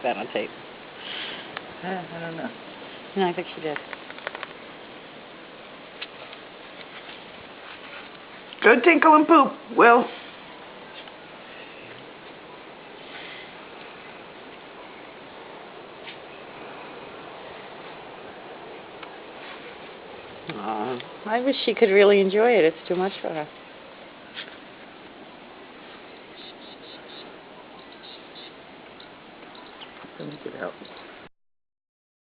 that on tape. I don't know. No, I think she did. Go tinkle and poop, Will. I wish she could really enjoy it. It's too much for her.